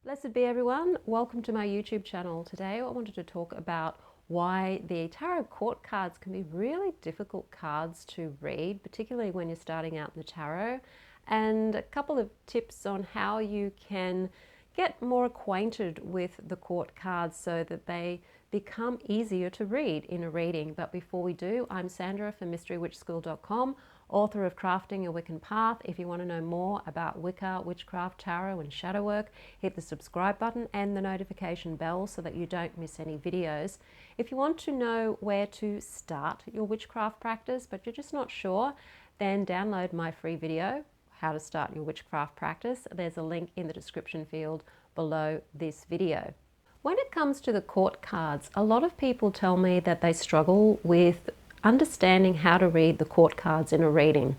Blessed be everyone. Welcome to my YouTube channel. Today I wanted to talk about why the tarot court cards can be really difficult cards to read, particularly when you're starting out in the tarot, and a couple of tips on how you can get more acquainted with the court cards so that they become easier to read in a reading. But before we do, I'm Sandra from mysterywitchschool.com, author of Crafting Your Wiccan Path. If you want to know more about Wicca, witchcraft, tarot and shadow work, hit the subscribe button and the notification bell so that you don't miss any videos. If you want to know where to start your witchcraft practice but you're just not sure, then download my free video, How to Start Your Witchcraft Practice. There's a link in the description field below this video. When it comes to the court cards, a lot of people tell me that they struggle with understanding how to read the court cards in a reading.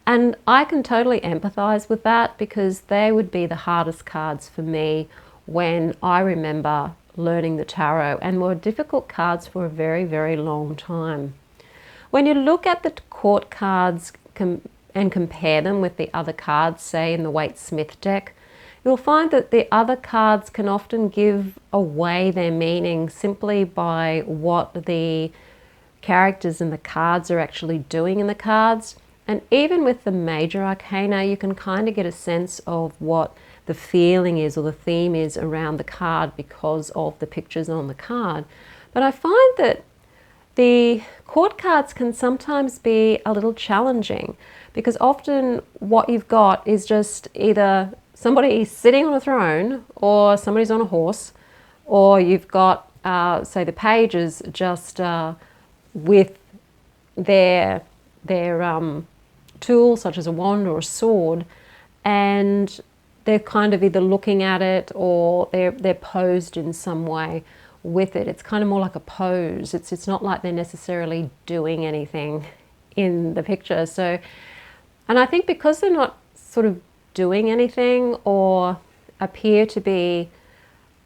And I can totally empathize with that because they would be the hardest cards for me when I remember learning the tarot, and were difficult cards for a very, very long time. When you look at the court cards and compare them with the other cards, say in the Waite-Smith deck, you'll find that the other cards can often give away their meaning simply by what the characters in the cards are actually doing in the cards. And even with the major arcana, you can kind of get a sense of what the feeling is or the theme is around the card because of the pictures on the card. But I find that the court cards can sometimes be a little challenging because often what you've got is just either somebody sitting on a throne or somebody's on a horse, or you've got, say, the pages just with their tool, such as a wand or a sword, and they're kind of either looking at it or they're posed in some way with it. It's kind of more like a pose. It's not like they're necessarily doing anything in the picture. So, and I think because they're not sort of doing anything or appear to be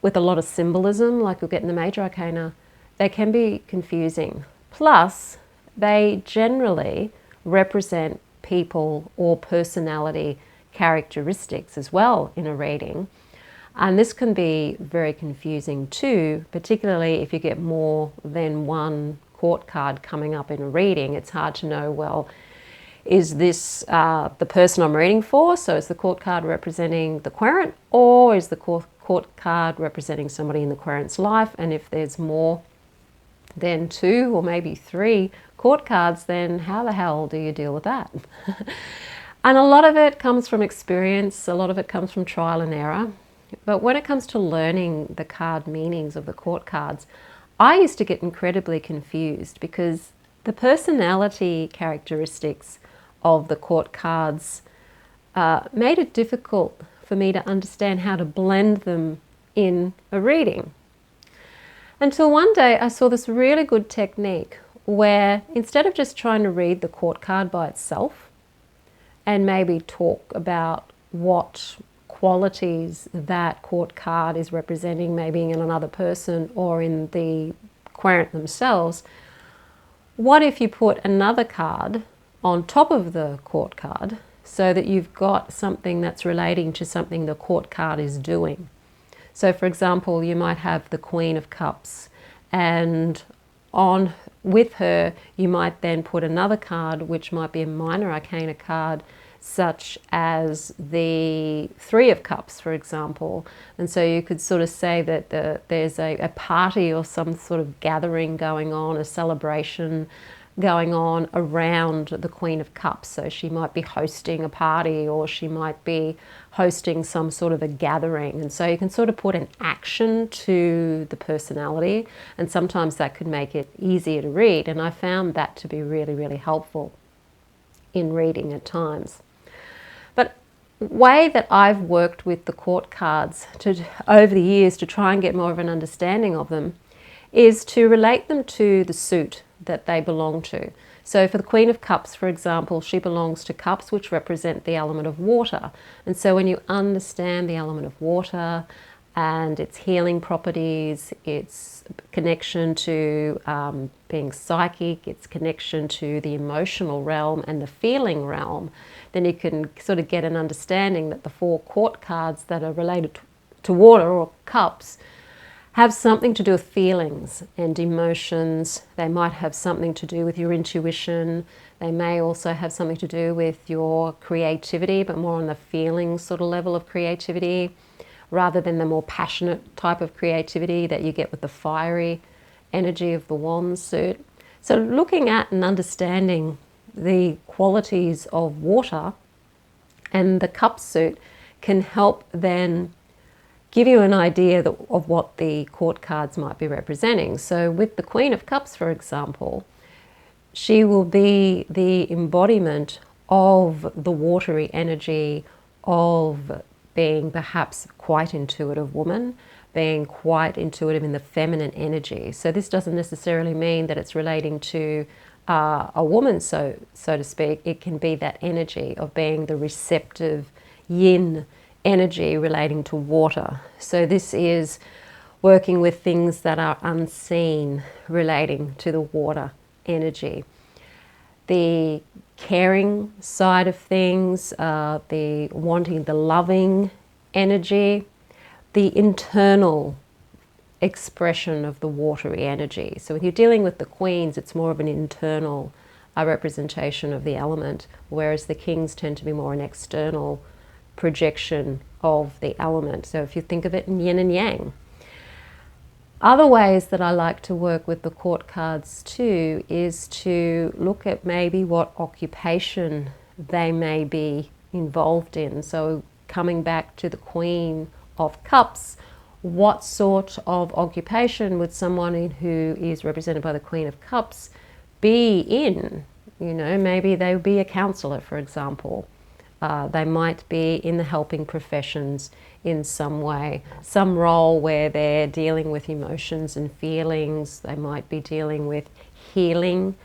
with a lot of symbolism, like you'll get in the major arcana, they can be confusing. Plus, they generally represent people or personality characteristics as well in a reading. And this can be very confusing too, particularly if you get more than one court card coming up in a reading. It's hard to know, well, is this the person I'm reading for? So is the court card representing the querent, or is the court card representing somebody in the querent's life? And if there's more than two or maybe three court cards, then how the hell do you deal with that? And a lot of it comes from experience, a lot of it comes from trial and error. But when it comes to learning the card meanings of the court cards, I used to get incredibly confused because the personality characteristics of the court cards made it difficult for me to understand how to blend them in a reading. Until one day I saw this really good technique where instead of just trying to read the court card by itself and maybe talk about what qualities that court card is representing, maybe in another person or in the querent themselves, what if you put another card on top of the court card so that you've got something that's relating to something the court card is doing? So for example, you might have the Queen of Cups, and on with her you might then put another card which might be a minor arcana card, such as the Three of Cups, for example. And so you could sort of say that there's a party or some sort of gathering going on, a celebration going on around the Queen of Cups. So she might be hosting a party, or she might be hosting some sort of a gathering. And so you can sort of put an action to the personality, and sometimes that could make it easier to read. And I found that to be really, really helpful in reading at times. But way that I've worked with the court cards over the years to try and get more of an understanding of them is to relate them to the suit that they belong to. So for the Queen of Cups, for example, she belongs to cups which represent the element of water. And so when you understand the element of water and its healing properties, its connection to being psychic, its connection to the emotional realm and the feeling realm, then you can sort of get an understanding that the four court cards that are related to water or cups have something to do with feelings and emotions. They might have something to do with your intuition. They may also have something to do with your creativity, but more on the feelings sort of level of creativity, rather than the more passionate type of creativity that you get with the fiery energy of the wand suit. So looking at and understanding the qualities of water and the cup suit can help then give you an idea of what the court cards might be representing. So with the Queen of Cups, for example, she will be the embodiment of the watery energy of being perhaps quite intuitive woman, being quite intuitive in the feminine energy. So this doesn't necessarily mean that it's relating to a woman, so to speak. It can be that energy of being the receptive yin energy relating to water. So this is working with things that are unseen relating to the water energy. The caring side of things, the wanting, the loving energy, the internal expression of the watery energy. So when you're dealing with the queens, it's more of an internal representation of the element, whereas the kings tend to be more an external projection of the element. So if you think of it in yin and yang. Other ways that I like to work with the court cards too is to look at maybe what occupation they may be involved in. So coming back to the Queen of Cups, what sort of occupation would someone who is represented by the Queen of Cups be in? You know, maybe they would be a counselor, for example. They might be in the helping professions in some way, some role where they're dealing with emotions and feelings. They might be dealing with healing,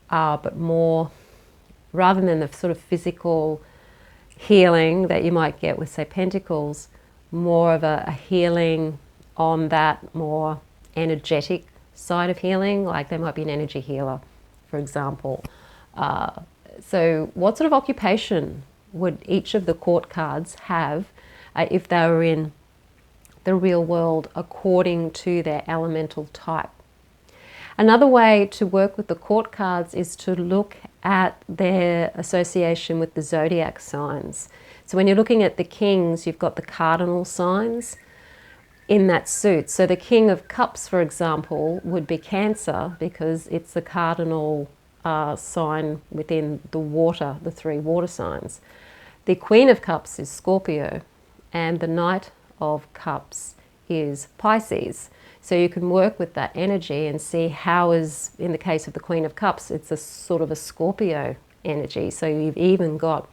but more, rather than the sort of physical healing that you might get with, say, Pentacles, more of a healing on that more energetic side of healing. Like they might be an energy healer, for example. So what sort of occupation would each of the court cards have if they were in the real world according to their elemental type? Another way to work with the court cards is to look at their association with the zodiac signs. So when you're looking at the kings, you've got the cardinal signs in that suit. So the King of Cups, for example, would be Cancer because it's the cardinal sign within the water, the three water signs. The Queen of Cups is Scorpio, and the Knight of Cups is Pisces. So you can work with that energy and see how is, in the case of the Queen of Cups, it's a sort of a Scorpio energy. So you've even got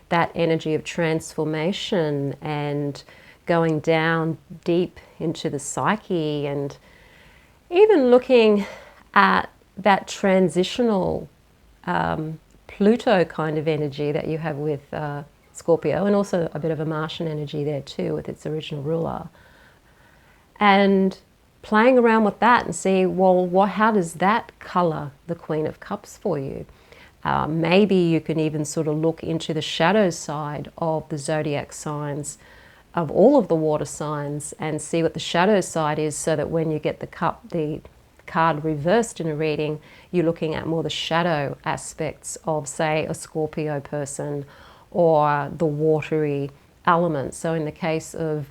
that energy of transformation and going down deep into the psyche, and even looking at that transitional Pluto kind of energy that you have with Scorpio, and also a bit of a Martian energy there too with its original ruler. And playing around with that and see, well, how does that colour the Queen of Cups for you? Maybe you can even sort of look into the shadow side of the zodiac signs of all of the water signs and see what the shadow side is, so that when you get the card reversed in a reading, you're looking at more the shadow aspects of, say, a Scorpio person or the watery element. So in the case of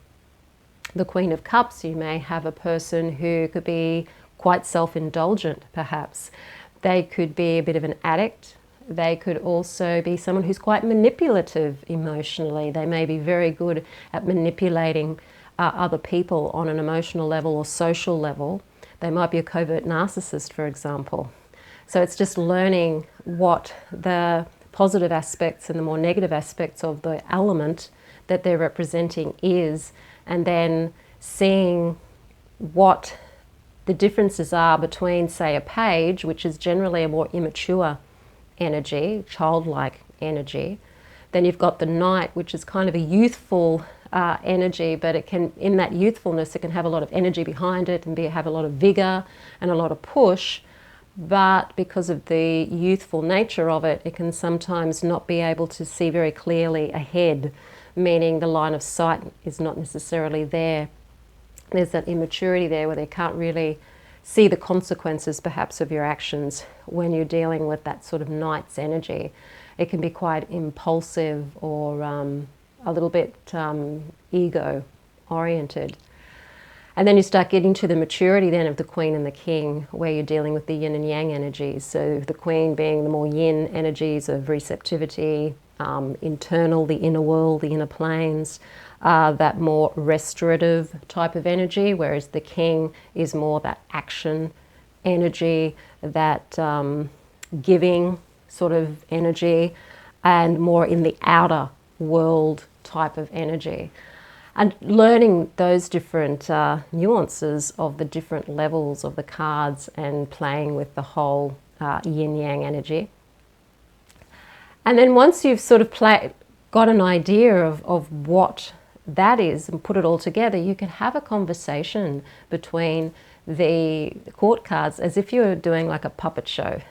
the Queen of Cups, you may have a person who could be quite self-indulgent, perhaps. They could be a bit of an addict. They could also be someone who's quite manipulative emotionally. They may be very good at manipulating other people on an emotional level or social level. They might be a covert narcissist, for example. So it's just learning what the positive aspects and the more negative aspects of the element that they're representing is, and then seeing what the differences are between, say, a page, which is generally a more immature energy, childlike energy. Then you've got the knight, which is kind of a youthful energy, but it can, in that youthfulness, it can have a lot of energy behind it and have a lot of vigor and a lot of push. But because of the youthful nature of it, it can sometimes not be able to see very clearly ahead. meaning the line of sight is not necessarily there. There's that immaturity there where they can't really see the consequences perhaps of your actions when you're dealing with that sort of Knight's energy. It can be quite impulsive or a little bit ego oriented. And then you start getting to the maturity then of the Queen and the King, where you're dealing with the yin and yang energies. So the Queen being the more yin energies of receptivity, internal, the inner world, the inner planes, that more restorative type of energy, whereas the King is more that action energy, that giving sort of energy, and more in the outer world type of energy. And learning those different nuances of the different levels of the cards and playing with the whole yin-yang energy. And then once you've sort of got an idea of what that is and put it all together, you can have a conversation between the court cards as if you were doing like a puppet show.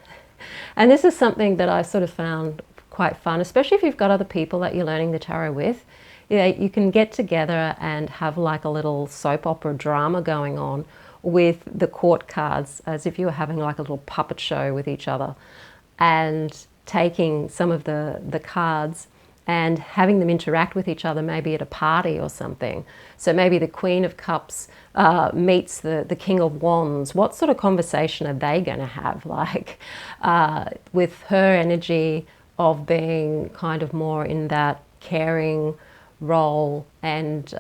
And this is something that I sort of found quite fun, especially if you've got other people that you're learning the tarot with. You can get together and have like a little soap opera drama going on with the court cards, as if you were having like a little puppet show with each other, and taking some of the cards and having them interact with each other, maybe at a party or something. So maybe the Queen of Cups meets the King of Wands. What sort of conversation are they going to have? Like with her energy of being kind of more in that caring role and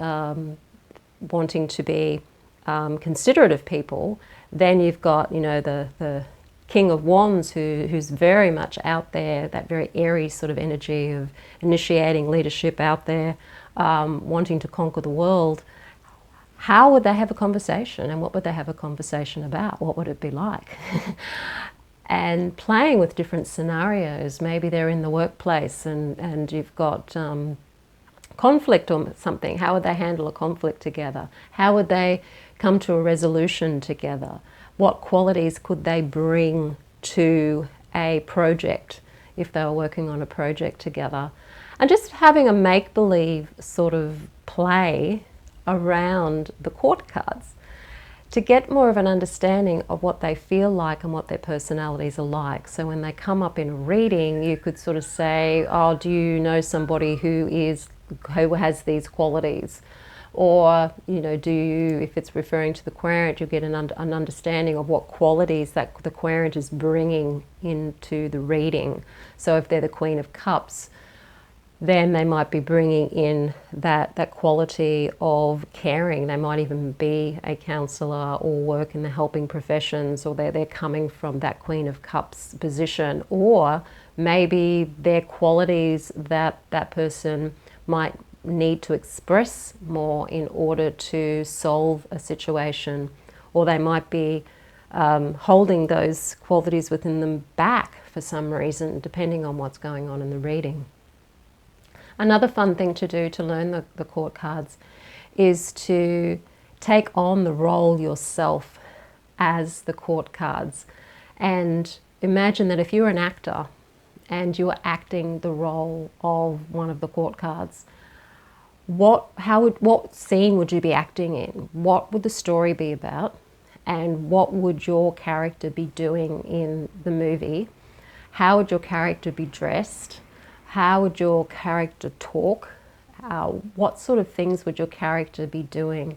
wanting to be considerate of people, then you've got, you know, the King of Wands who's very much out there, that very airy sort of energy of initiating leadership out there, wanting to conquer the world. How would they have a conversation, and what would they have a conversation about? What would it be like? And playing with different scenarios. Maybe they're in the workplace and you've got conflict or something. How would they handle a conflict together? How would they come to a resolution together? What qualities could they bring to a project if they were working on a project together? And just having a make-believe sort of play around the court cards to get more of an understanding of what they feel like and what their personalities are like. So when they come up in a reading, you could sort of say, oh, do you know somebody who has these qualities? Or, you know, do you, if it's referring to the querent, you get an understanding of what qualities that the querent is bringing into the reading. So if they're the Queen of Cups, then they might be bringing in that quality of caring. They might even be a counsellor or work in the helping professions, or they're coming from that Queen of Cups position. Or maybe they're qualities that that person might need to express more in order to solve a situation, or they might be holding those qualities within them back for some reason, depending on what's going on in the reading. Another fun thing to do to learn the court cards is to take on the role yourself as the court cards, and imagine that if you're an actor and you're acting the role of one of the court cards, what scene would you be acting in? What would the story be about? And what would your character be doing in the movie? How would your character be dressed? How would your character talk? What sort of things would your character be doing?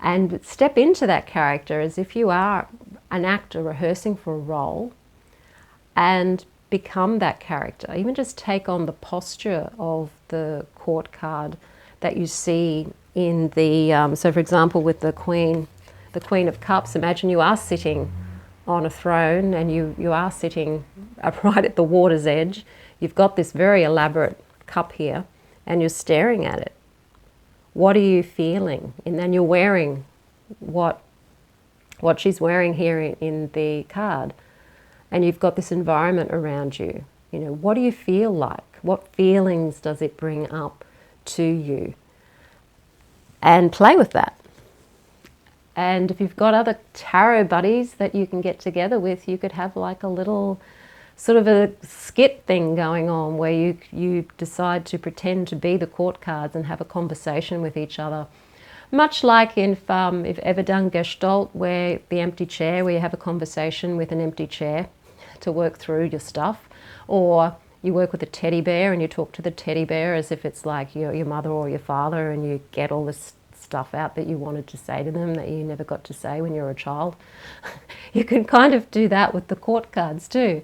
And step into that character as if you are an actor rehearsing for a role, and become that character. Even just take on the posture of the court card that you see in the, so for example with the Queen of Cups, imagine you are sitting on a throne and you are sitting right at the water's edge. You've got this very elaborate cup here and you're staring at it. What are you feeling? And then you're wearing what she's wearing here in the card, and you've got this environment around you. You know, what do you feel like? What feelings does it bring up to you? And play with that. And if you've got other tarot buddies that you can get together with, you could have like a little sort of a skit thing going on where you decide to pretend to be the court cards and have a conversation with each other. Much like if ever done Gestalt, where the empty chair, where you have a conversation with an empty chair to work through your stuff, or you work with a teddy bear and you talk to the teddy bear as if it's like your mother or your father, and you get all this stuff out that you wanted to say to them that you never got to say when you were a child. You can kind of do that with the court cards too.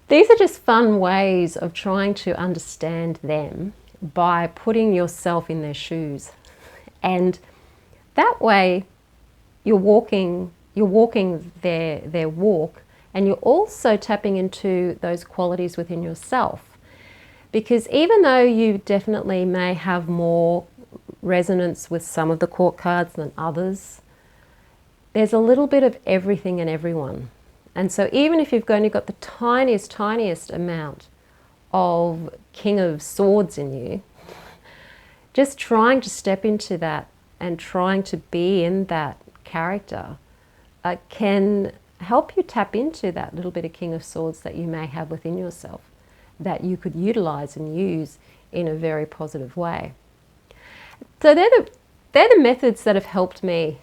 These are just fun ways of trying to understand them by putting yourself in their shoes. And that way you're walking their walk, and you're also tapping into those qualities within yourself. Because even though you definitely may have more resonance with some of the court cards than others, there's a little bit of everything and everyone. And so even if you've only got the tiniest amount of King of Swords in you, just trying to step into that and trying to be in that character can help you tap into that little bit of King of Swords that you may have within yourself that you could utilize and use in a very positive way. So they're the methods that have helped me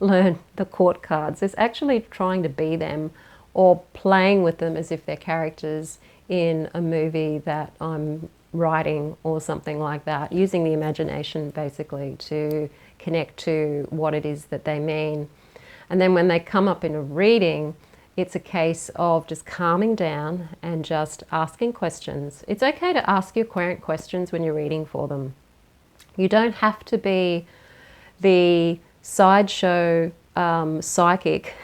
learn the court cards. It's actually trying to be them or playing with them as if they're characters in a movie that I'm writing or something like that, using the imagination basically to connect to what it is that they mean. And then when they come up in a reading, it's a case of just calming down and just asking questions. It's okay to ask your querent questions when you're reading for them. You don't have to be the sideshow psychic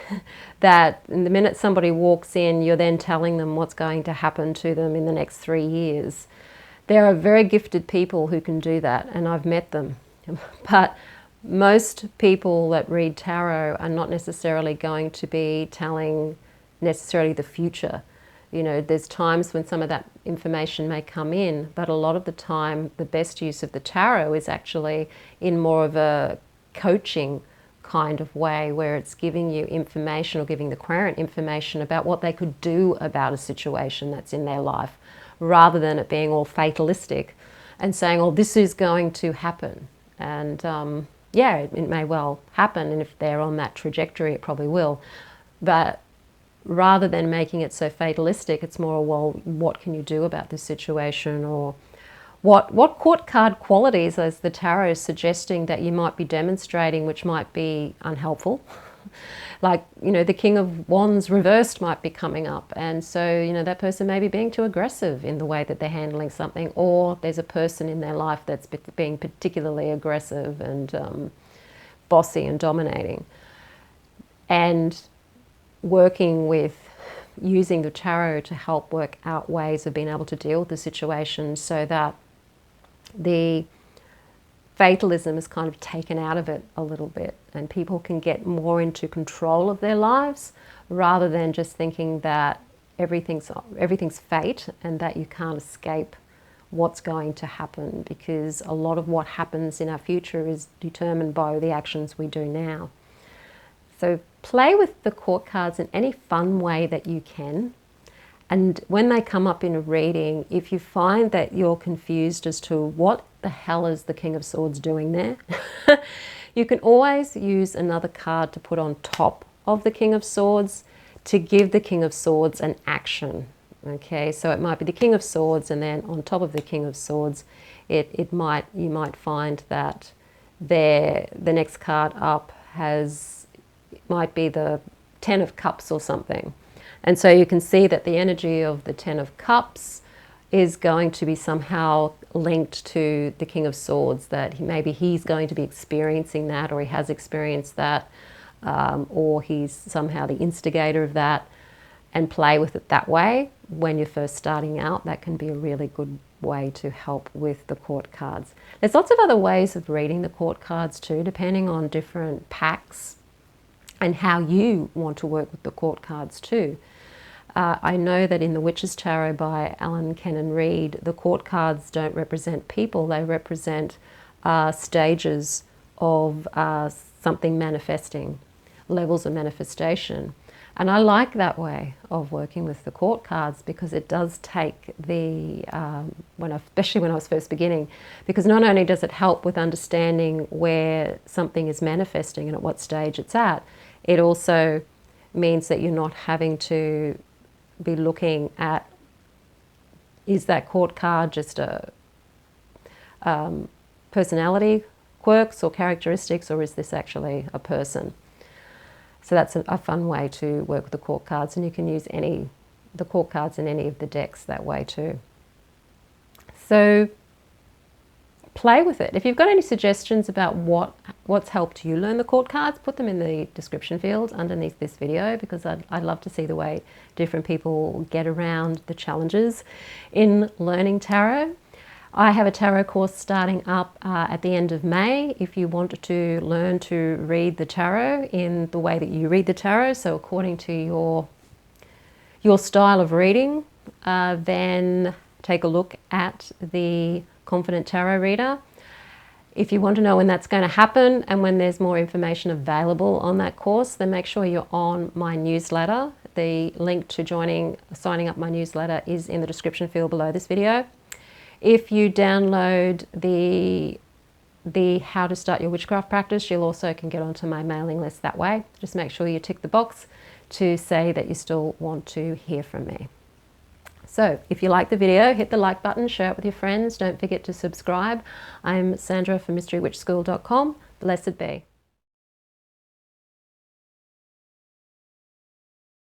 that in the minute somebody walks in, you're then telling them what's going to happen to them in the next 3 years. There are very gifted people who can do that, and I've met them. But most people that read tarot are not necessarily going to be telling necessarily the future. You know, there's times when some of that information may come in, but a lot of the time the best use of the tarot is actually in more of a coaching kind of way, where it's giving you information or giving the querent information about what they could do about a situation that's in their life, rather than it being all fatalistic and saying, oh, this is going to happen. And yeah, it may well happen, and if they're on that trajectory, it probably will. But rather than making it so fatalistic, it's more, well, what can you do about this situation? Or what court card qualities is the tarot suggesting that you might be demonstrating which might be unhelpful? Like, you know, the King of Wands reversed might be coming up, and so, you know, that person may be being too aggressive in the way that they're handling something, or there's a person in their life that's being particularly aggressive and bossy and dominating. And working with using the tarot to help work out ways of being able to deal with the situation so that the fatalism is kind of taken out of it a little bit, and people can get more into control of their lives rather than just thinking that everything's fate and that you can't escape what's going to happen, because a lot of what happens in our future is determined by the actions we do now. So play with the court cards in any fun way that you can. And when they come up in a reading, if you find that you're confused as to what the hell is the King of Swords doing there, you can always use another card to put on top of the King of Swords to give the King of Swords an action. Okay, so it might be the King of Swords, and then on top of the King of Swords, you might find that the next card up might be the Ten of Cups or something. And so you can see that the energy of the Ten of Cups is going to be somehow linked to the King of Swords, that maybe he's going to be experiencing that, or he has experienced that, or he's somehow the instigator of that, and play with it that way. When you're first starting out, that can be a really good way to help with the court cards. There's lots of other ways of reading the court cards too, depending on different packs and how you want to work with the court cards too. I know that in the Witch's Tarot by Alan Kennan Reid, the court cards don't represent people, they represent stages of something manifesting, levels of manifestation. And I like that way of working with the court cards, because it does take the, especially when I was first beginning, because not only does it help with understanding where something is manifesting and at what stage it's at, it also means that you're not having to be looking at, is that court card just a personality quirks or characteristics, or is this actually a person? So that's a fun way to work with the court cards, and you can use the court cards in any of the decks that way too. So play with it. If you've got any suggestions about what's helped you learn the court cards, put them in the description field underneath this video, because I'd love to see the way different people get around the challenges in learning tarot. I have a tarot course starting up at the end of May if you want to learn to read the tarot in the way that you read the tarot, so according to your style of reading. Then take a look at the Confident Tarot Reader. If you want to know when that's going to happen and when there's more information available on that course, then make sure you're on my newsletter. The link to signing up my newsletter is in the description field below this video. If you download the How to Start Your Witchcraft Practice, you'll also can get onto my mailing list that way. Just make sure you tick the box to say that you still want to hear from me. So if you like the video, hit the like button, share it with your friends. Don't forget to subscribe. I'm Sandra from mysterywitchschool.com. Blessed be.